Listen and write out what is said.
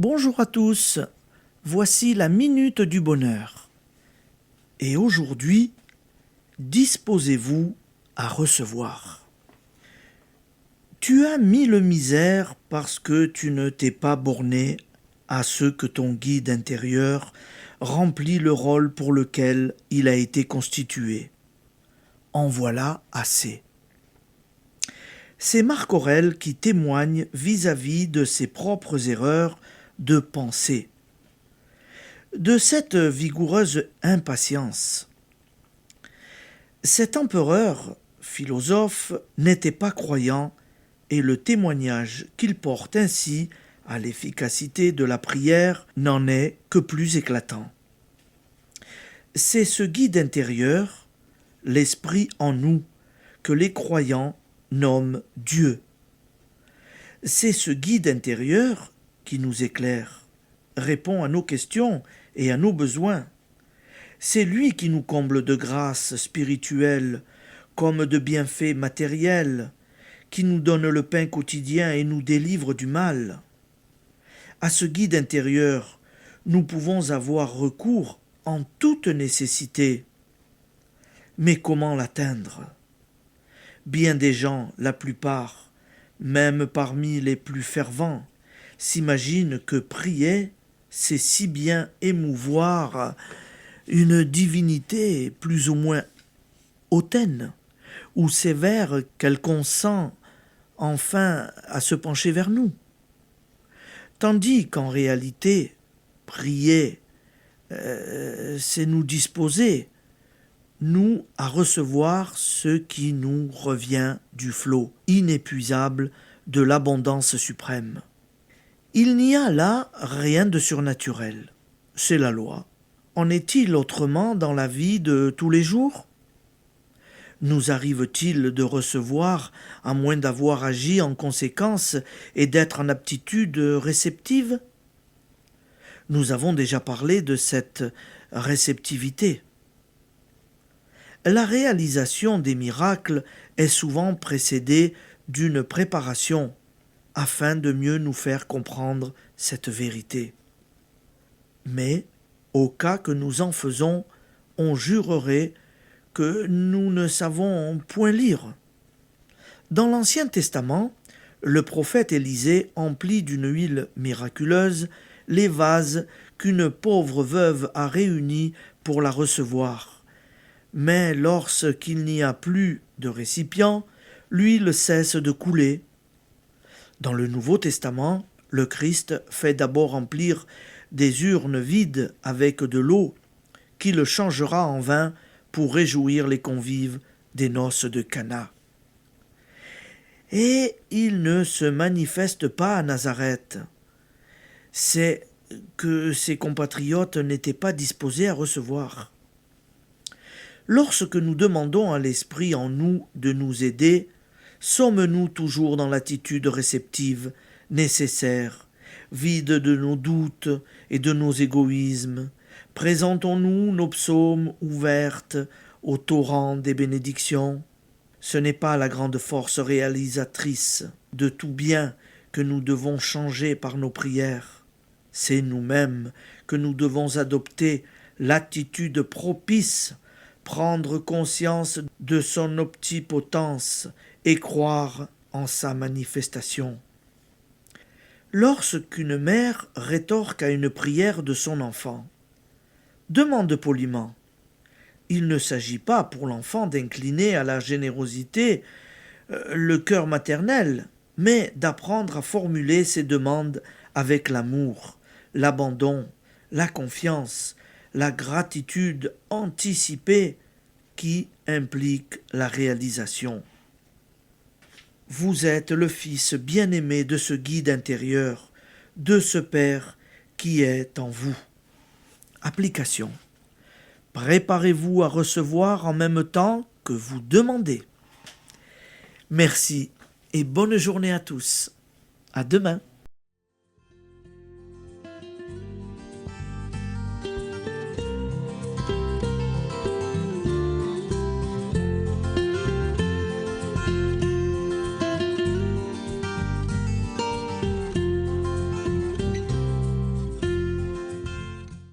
Bonjour à tous, voici la minute du bonheur. Et aujourd'hui, disposez-vous à recevoir. Tu as mille misères parce que tu ne t'es pas borné à ce que ton guide intérieur remplit le rôle pour lequel il a été constitué. En voilà assez. C'est Marc Aurèle qui témoigne vis-à-vis de ses propres erreurs de pensée, de cette vigoureuse impatience. Cet empereur, philosophe, n'était pas croyant et le témoignage qu'il porte ainsi à l'efficacité de la prière n'en est que plus éclatant. C'est ce guide intérieur, l'esprit en nous, que les croyants nomment Dieu. C'est ce guide intérieur qui nous éclaire, répond à nos questions et à nos besoins. C'est lui qui nous comble de grâces spirituelles comme de bienfaits matériels, qui nous donne le pain quotidien et nous délivre du mal. À ce guide intérieur, nous pouvons avoir recours en toute nécessité. Mais comment l'atteindre ? Bien des gens, la plupart, même parmi les plus fervents, s'imaginent que prier, c'est si bien émouvoir une divinité plus ou moins hautaine ou sévère qu'elle consent enfin à se pencher vers nous. Tandis qu'en réalité, prier, c'est nous disposer, nous, à recevoir ce qui nous revient du flot inépuisable de l'abondance suprême. Il n'y a là rien de surnaturel. C'est la loi. En est-il autrement dans la vie de tous les jours ? Nous arrive-t-il de recevoir à moins d'avoir agi en conséquence et d'être en aptitude réceptive ? Nous avons déjà parlé de cette réceptivité. La réalisation des miracles est souvent précédée d'une préparation afin de mieux nous faire comprendre cette vérité. Mais, au cas que nous en faisons, on jurerait que nous ne savons point lire. Dans l'Ancien Testament, le prophète Élisée emplit d'une huile miraculeuse les vases qu'une pauvre veuve a réunis pour la recevoir. Mais lorsqu'il n'y a plus de récipient, l'huile cesse de couler. Dans le Nouveau Testament, le Christ fait d'abord remplir des urnes vides avec de l'eau, qu'il changera en vin pour réjouir les convives des noces de Cana. Et il ne se manifeste pas à Nazareth. C'est que ses compatriotes n'étaient pas disposés à recevoir. Lorsque nous demandons à l'Esprit en nous de nous aider, sommes-nous toujours dans l'attitude réceptive, nécessaire, vide de nos doutes et de nos égoïsmes? Présentons-nous nos psaumes ouvertes au torrent des bénédictions? Ce n'est pas la grande force réalisatrice de tout bien que nous devons changer par nos prières. C'est nous-mêmes que nous devons adopter l'attitude propice, prendre conscience de son omnipotence et croire en sa manifestation. Lorsqu'une mère rétorque à une prière de son enfant, demande poliment. Il ne s'agit pas pour l'enfant d'incliner à la générosité le cœur maternel, mais d'apprendre à formuler ses demandes avec l'amour, l'abandon, la confiance, la gratitude anticipée qui implique la réalisation. Vous êtes le fils bien-aimé de ce guide intérieur, de ce Père qui est en vous. Application. Préparez-vous à recevoir en même temps que vous demandez. Merci et bonne journée à tous. À demain.